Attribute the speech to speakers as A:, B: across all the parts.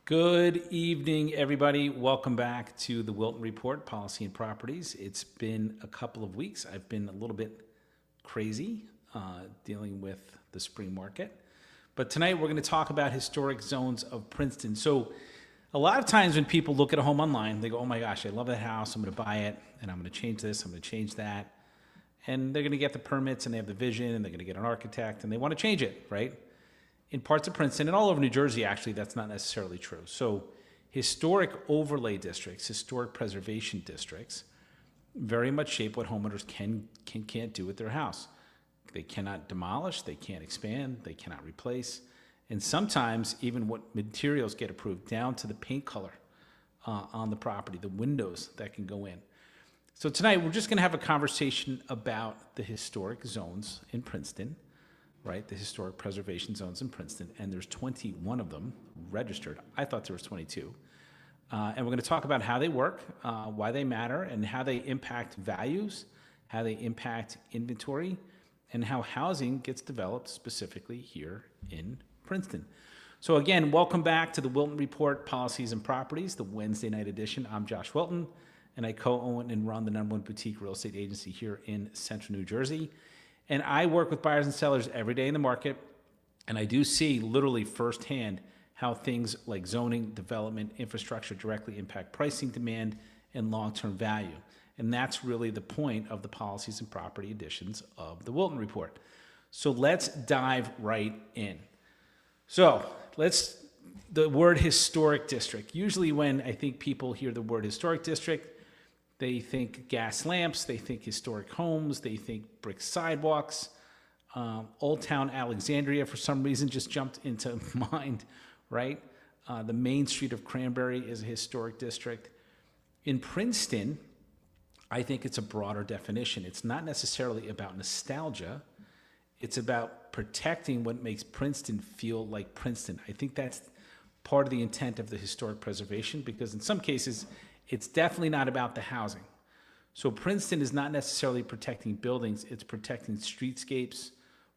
A: Good evening, everybody. Welcome back to the Wilton Report, Policy and Properties. It's been a couple of weeks. I've been a little bit crazy dealing with the spring market. But tonight we're going to talk about historic zones of Princeton. So a lot of times when people look at a home online, they go, oh my gosh, I love that house. I'm going to buy it and I'm going to change this. I'm going to change that. And they're going to get the permits and they have the vision and they're going to get an architect and they want to change it, right? In parts of Princeton and all over New Jersey, actually, that's not necessarily true. So historic overlay districts, historic preservation districts, very much shape what homeowners can't do with their house. They cannot demolish, they can't expand, they cannot replace, and sometimes even what materials get approved down to the paint color on the property, the windows that can go in. So tonight, we're just going to have a conversation about the historic zones in Princeton, right? The historic preservation zones in Princeton, and there's 21 of them registered. I thought there was 22. And we're going to talk about how they work, why they matter, and how they impact values, how they impact inventory, and how housing gets developed specifically here in Princeton. So again, welcome back to the Wilton Report, Policies and Properties, the Wednesday night edition. I'm Josh Wilton, and I co-own and run the #1 boutique real estate agency here in Central New Jersey. And I work with buyers and sellers every day in the market, and I do see literally firsthand how things like zoning, development, infrastructure directly impact pricing, demand, and long-term value. And that's really the point of the Policies and Property editions of the Wilton Report. So let's dive right in. So the word historic district. Usually when I think people hear the word historic district, they think gas lamps, they think historic homes, they think brick sidewalks. Old Town Alexandria, for some reason, just jumped into mind, right? The main street of Cranberry is a historic district. In Princeton, I think it's a broader definition. It's not necessarily about nostalgia. It's about protecting what makes Princeton feel like Princeton. I think that's part of the intent of the historic preservation, because in some cases, it's definitely not about the housing. So Princeton is not necessarily protecting buildings, it's protecting streetscapes,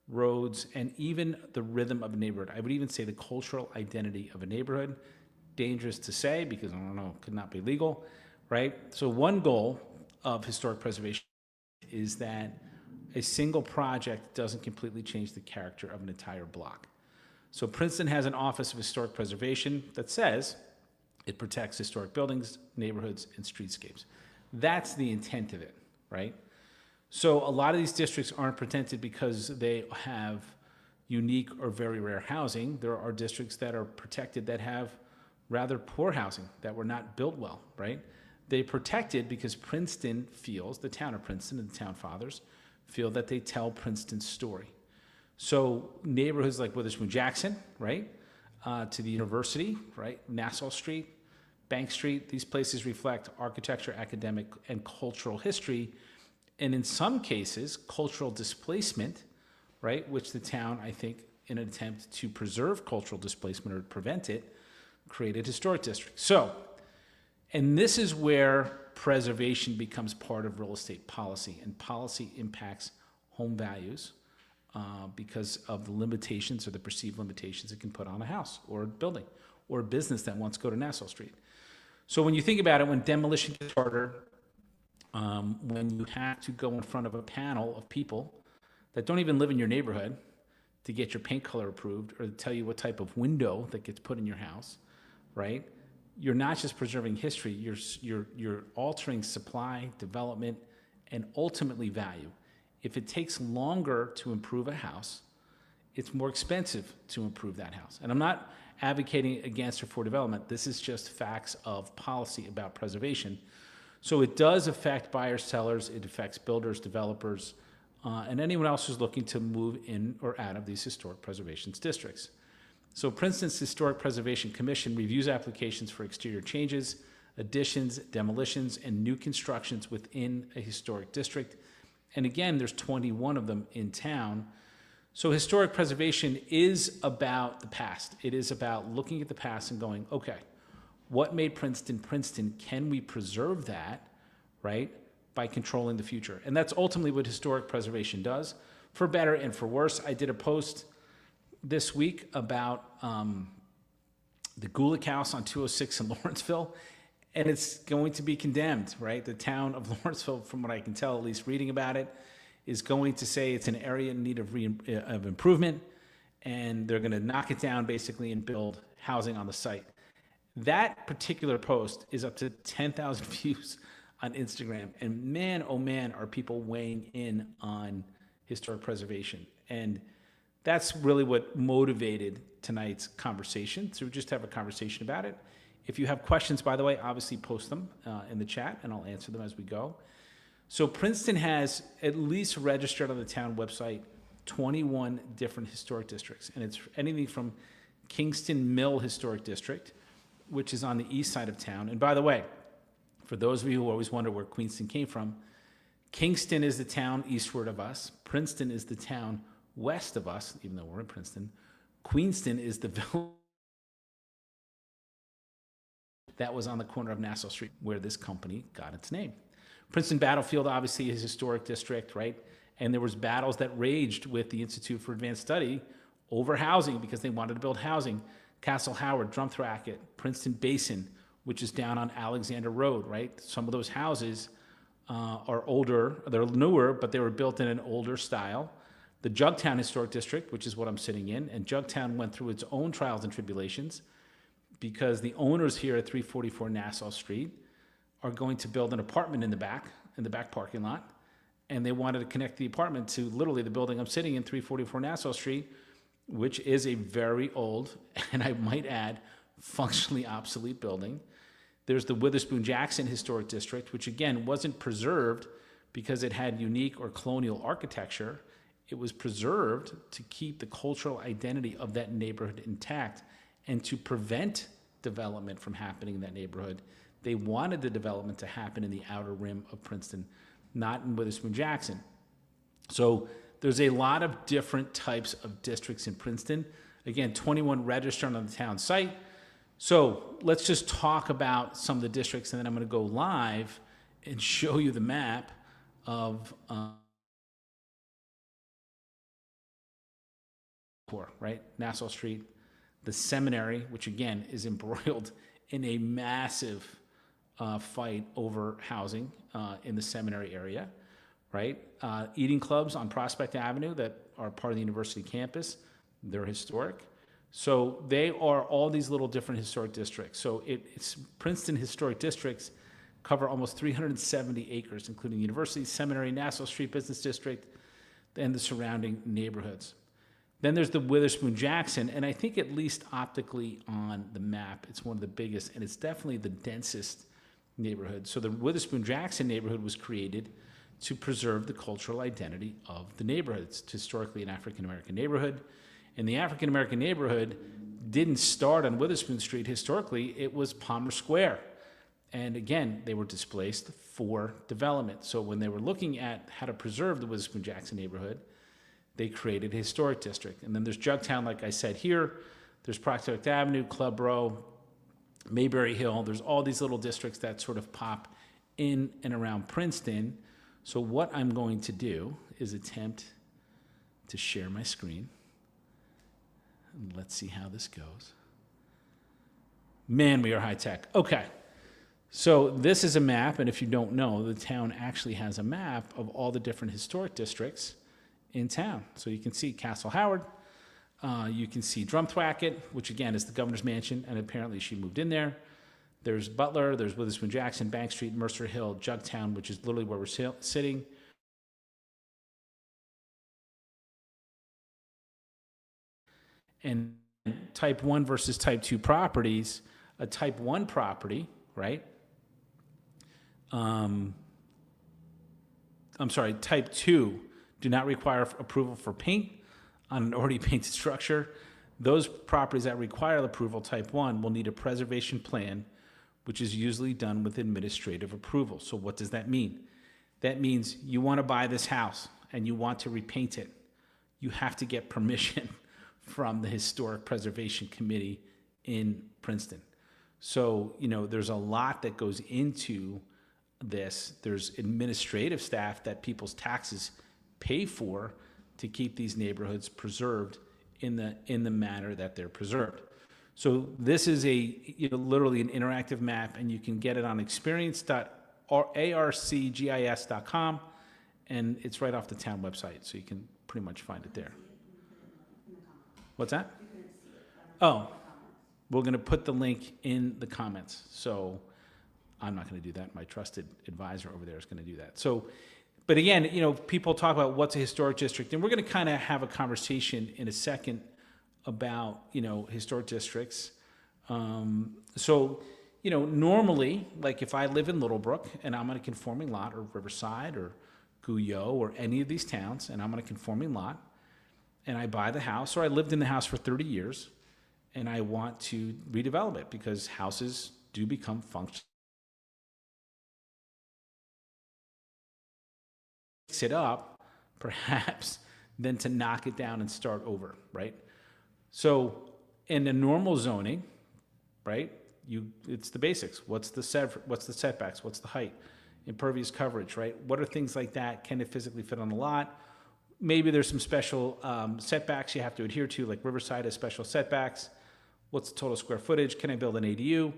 A: roads, and even the rhythm of a neighborhood. I would even say the cultural identity of a neighborhood. Dangerous to say because, I don't know, could not be legal, right? So one goal of historic preservation is that a single project doesn't completely change the character of an entire block. So Princeton has an Office of Historic Preservation that says it protects historic buildings, neighborhoods, and streetscapes. That's the intent of it, right? So a lot of these districts aren't protected because they have unique or very rare housing. There are districts that are protected that have rather poor housing, that were not built well, right? They protected because Princeton feels, the town of Princeton and the town fathers, feel that they tell Princeton's story. So neighborhoods like Witherspoon Jackson, right? To the university, right? Nassau Street, Bank Street, these places reflect architecture, academic, and cultural history, and in some cases, cultural displacement, right, which the town, I think, in an attempt to preserve cultural displacement or prevent it, created historic districts. So, and this is where preservation becomes part of real estate policy, and policy impacts home values because of the limitations or the perceived limitations it can put on a house or a building or a business that wants to go to Nassau Street. So when you think about it, when demolition gets harder, when you have to go in front of a panel of people that don't even live in your neighborhood to get your paint color approved or to tell you what type of window that gets put in your house, right? You're not just preserving history, you're altering supply, development, and ultimately value. If it takes longer to improve a house, it's more expensive to improve that house. And I'm not advocating against or for development. This is just facts of policy about preservation. So it does affect buyers, sellers, it affects builders, developers, and anyone else who's looking to move in or out of these historic preservation districts. So Princeton's Historic Preservation Commission reviews applications for exterior changes, additions, demolitions, and new constructions within a historic district. And again, there's 21 of them in town. So historic preservation is about the past. It is about looking at the past and going, okay, what made Princeton Princeton? Can we preserve that, right, by controlling the future? And that's ultimately what historic preservation does, for better and for worse. I did a post this week about the Gulick House on 206 in Lawrenceville, and it's going to be condemned, right? The town of Lawrenceville, from what I can tell, at least reading about it, is going to say it's an area in need of improvement, and they're going to knock it down basically and build housing on the site. That particular post is up to 10,000 views on Instagram, and man, oh man, are people weighing in on historic preservation. And that's really what motivated tonight's conversation. So we just have a conversation about it. If you have questions, by the way, obviously post them in the chat and I'll answer them as we go. So Princeton has at least registered on the town website 21 different historic districts. And it's anything from Kingston Mill Historic District, which is on the east side of town. And by the way, for those of you who always wonder where Queenston came from, Kingston is the town eastward of us. Princeton is the town west of us, even though we're in Princeton. Queenston is the village that was on the corner of Nassau Street where this company got its name. Princeton Battlefield obviously is a historic district, right? And there was battles that raged with the Institute for Advanced Study over housing because they wanted to build housing. Castle Howard, Drumthwacket, Princeton Basin, which is down on Alexander Road, right? Some of those houses are older, they're newer, but they were built in an older style. The Jugtown Historic District, which is what I'm sitting in, and Jugtown went through its own trials and tribulations because the owners here at 344 Nassau Street are going to build an apartment in the back parking lot, and they wanted to connect the apartment to literally the building I'm sitting in, 344 Nassau Street, which is a very old, and I might add, functionally obsolete building. There's the Witherspoon-Jackson Historic District, which again wasn't preserved because it had unique or colonial architecture. It was preserved to keep the cultural identity of that neighborhood intact and to prevent development from happening in that neighborhood. They wanted the development to happen in the outer rim of Princeton, not in Witherspoon-Jackson. So there's a lot of different types of districts in Princeton. Again, 21 registered on the town site. So let's just talk about some of the districts, and then I'm going to go live and show you the map of right? Nassau Street, the seminary, which again is embroiled in a massive fight over housing in the seminary area, right? Eating clubs on Prospect Avenue that are part of the university campus, they're historic. So they are all these little different historic districts. So it's Princeton historic districts cover almost 370 acres, including University, Seminary, Nassau Street Business District, and the surrounding neighborhoods. Then there's the Witherspoon-Jackson, and I think at least optically on the map, it's one of the biggest, and it's definitely the densest neighborhood. So the Witherspoon-Jackson neighborhood was created to preserve the cultural identity of the neighborhood. It's historically an African-American neighborhood. And the African-American neighborhood didn't start on Witherspoon Street. Historically, it was Palmer Square. And again, they were displaced for development. So when they were looking at how to preserve the Witherspoon-Jackson neighborhood, they created a historic district. And then there's Jugtown, like I said here. There's Prospect Avenue, Club Row, Mayberry Hill. There's all these little districts that sort of pop in and around Princeton. So what I'm going to do is attempt to share my screen. And let's see how this goes. Man, we are high tech. Okay. So this is a map, and if you don't know, the town actually has a map of all the different historic districts in town. So you can see Castle Howard, you can see Drumthwacket, which again is the governor's mansion, and apparently she moved in there. There's Butler, there's Witherspoon-Jackson, Bank Street, Mercer Hill, Jugtown, which is literally where we're sitting. And type 1 versus type 2 properties, a type 1 property, right? Type 2 do not require approval for paint on an already painted structure. Those properties that require approval, type 1, will need a preservation plan, which is usually done with administrative approval. So what does that mean? That means you want to buy this house and you want to repaint it. You have to get permission from the Historic Preservation Committee in Princeton. So, there's a lot that goes into this. There's administrative staff that people's taxes pay for to keep these neighborhoods preserved in the manner that they're preserved. So this is literally an interactive map, and you can get it on experience.arcgis.com, and it's right off the town website, so you can pretty much find it there. What's that? Oh, we're going to put the link in the comments. So I'm not going to do that. My trusted advisor over there is going to do that. So, but again, people talk about what's a historic district, and we're going to kind of have a conversation in a second about, historic districts. Normally, like if I live in Littlebrook and I'm on a conforming lot, or Riverside or Guyot or any of these towns, and I'm on a conforming lot, and I buy the house, or I lived in the house for 30 years, and I want to redevelop it because houses do become functional. Fix it up, perhaps, than to knock it down and start over, right? So in a normal zoning, right, it's the basics. What's the setbacks? What's the height? Impervious coverage, right? What are things like that? Can it physically fit on the lot? Maybe there's some special setbacks you have to adhere to, like Riverside has special setbacks. What's the total square footage? Can I build an ADU?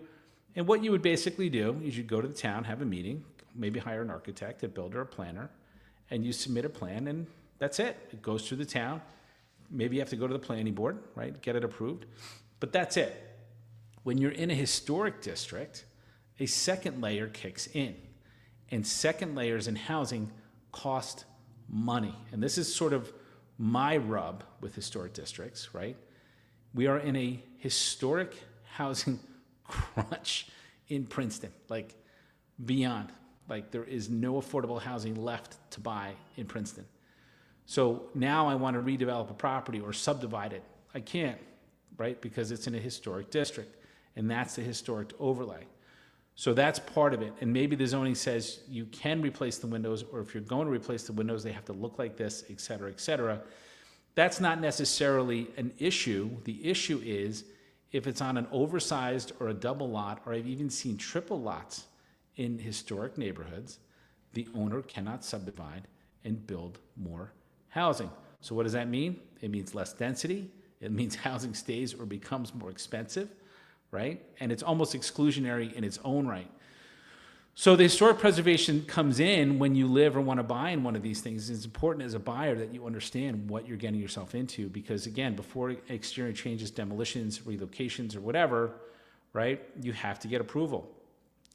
A: And what you would basically do is you'd go to the town, have a meeting, maybe hire an architect, a builder, a planner, and you submit a plan, and that's it. It goes through the town. Maybe you have to go to the planning board, right? Get it approved. But that's it. When you're in a historic district, a second layer kicks in. And second layers in housing cost money. And this is sort of my rub with historic districts, right? We are in a historic housing crunch in Princeton, like beyond. Like there is no affordable housing left to buy in Princeton. So now I want to redevelop a property or subdivide it. I can't, right? Because it's in a historic district, and that's the historic overlay. So that's part of it. And maybe the zoning says you can replace the windows, or if you're going to replace the windows, they have to look like this, et cetera, et cetera. That's not necessarily an issue. The issue is if it's on an oversized or a double lot, or I've even seen triple lots in historic neighborhoods, the owner cannot subdivide and build more housing. So what does that mean? It means less density. It means housing stays or becomes more expensive, right? And it's almost exclusionary in its own right. So the historic preservation comes in when you live or want to buy in one of these things. It's important as a buyer that you understand what you're getting yourself into, because again, before exterior changes, demolitions, relocations, or whatever, right, you have to get approval.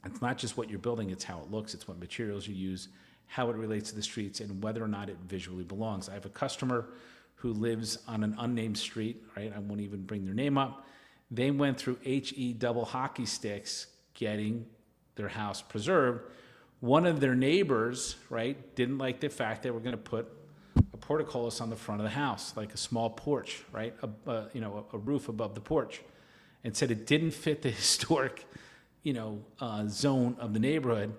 A: It's not just what you're building, it's how it looks, it's what materials you use, how it relates to the streets, and whether or not it visually belongs. I have a customer who lives on an unnamed street, right? I won't even bring their name up. They went through HE double hockey sticks getting their house preserved. One of their neighbors, right, didn't like the fact they were going to put a portcullis on the front of the house, like a small porch, right, a roof above the porch, and said it didn't fit the historic, zone of the neighborhood.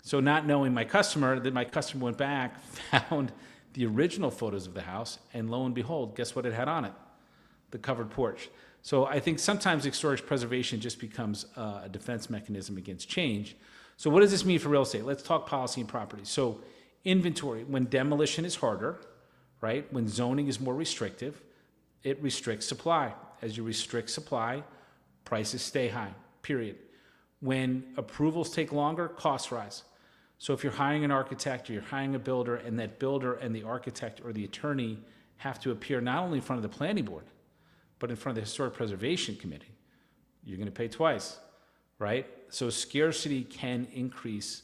A: So not knowing my customer, then my customer went back, found the original photos of the house, and lo and behold, guess what it had on it? The covered porch. So I think sometimes historic preservation just becomes a defense mechanism against change. So what does this mean for real estate? Let's talk policy and property. So inventory, when demolition is harder, right? When zoning is more restrictive, it restricts supply. As you restrict supply, prices stay high, period. When approvals take longer, costs rise. So if you're hiring an architect or you're hiring a builder, and that builder and the architect or the attorney have to appear not only in front of the planning board, but in front of the Historic Preservation Committee, you're going to pay twice, right? So scarcity can increase.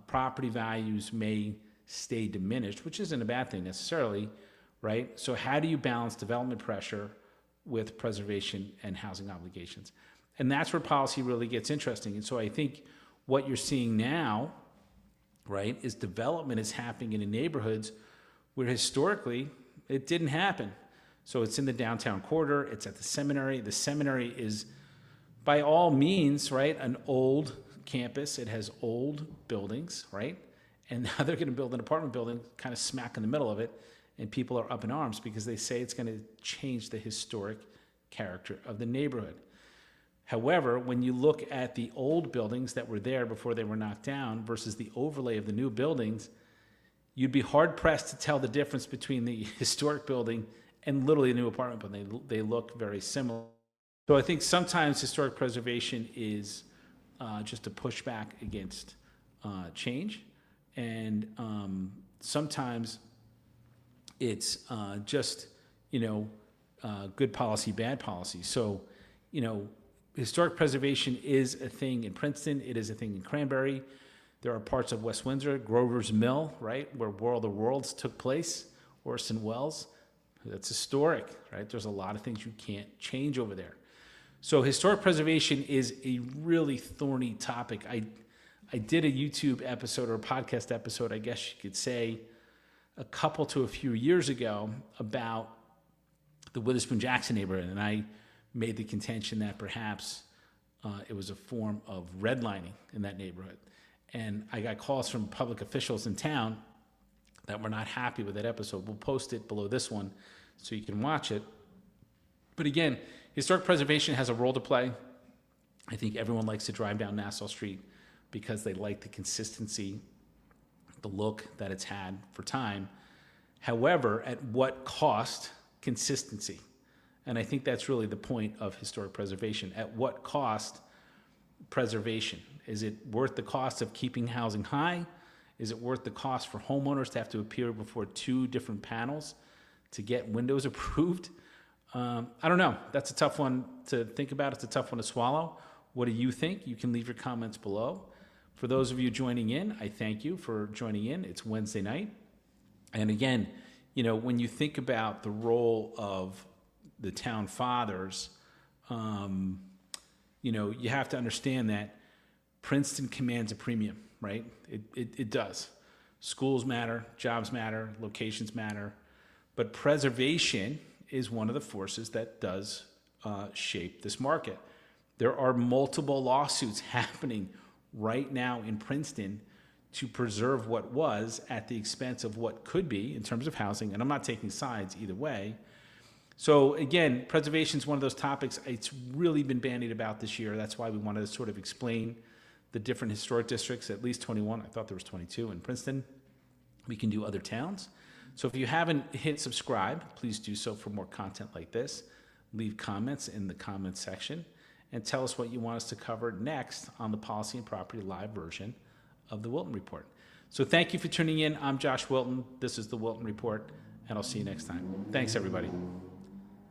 A: Property values may stay diminished, which isn't a bad thing necessarily, right? So how do you balance development pressure with preservation and housing obligations? And that's where policy really gets interesting. And so I think what you're seeing now, right, is development is happening in neighborhoods where historically it didn't happen. So it's in the downtown corridor, it's at the seminary. The seminary is, by all means, right, an old campus. It has old buildings, right? And now they're going to build an apartment building kind of smack in the middle of it, and people are up in arms because they say it's going to change the historic character of the neighborhood. However, when you look at the old buildings that were there before they were knocked down versus the overlay of the new buildings, you'd be hard-pressed to tell the difference between the historic building and literally a new apartment building. They look very similar. So I think sometimes historic preservation is just a pushback against change, and sometimes it's just good policy, bad policy. So historic preservation is a thing in Princeton. It is a thing in Cranberry. There are parts of West Windsor, Grover's Mill, right, where World of Worlds took place, Orson Welles. That's historic, right? There's a lot of things you can't change over there. So historic preservation is a really thorny topic. I did a YouTube episode or a podcast episode, I guess you could say, a few years ago about the Witherspoon-Jackson neighborhood, and I made the contention that perhaps it was a form of redlining in that neighborhood. And I got calls from public officials in town that were not happy with that episode. We'll post it below this one so you can watch it. But again, historic preservation has a role to play. I think everyone likes to drive down Nassau Street because they like the consistency, the look that it's had for time. However, at what cost? Consistency. And I think that's really the point of historic preservation. At what cost? Preservation. Is it worth the cost of keeping housing high? Is it worth the cost for homeowners to have to appear before 2 different panels to get windows approved? I don't know. That's a tough one to think about. It's a tough one to swallow. What do you think? You can leave your comments below. For those of you joining in, I thank you for joining in. It's Wednesday night. And again, when you think about the role of the town fathers, you have to understand that Princeton commands a premium, right? It does. Schools matter, jobs matter, locations matter, but preservation is one of the forces that does shape this market. There are multiple lawsuits happening right now in Princeton to preserve what was at the expense of what could be in terms of housing, and I'm not taking sides either way. So again, preservation is one of those topics it's really been bandied about this year. That's why we wanted to sort of explain the different historic districts, at least 21. I thought there was 22 in Princeton. We can do other towns. So if you haven't hit subscribe, please do so for more content like this. Leave comments in the comments section and tell us what you want us to cover next on the Policy and Property Live version of the Wilton Report. So thank you for tuning in. I'm Josh Wilton. This is the Wilton Report, and I'll see you next time. Thanks, everybody.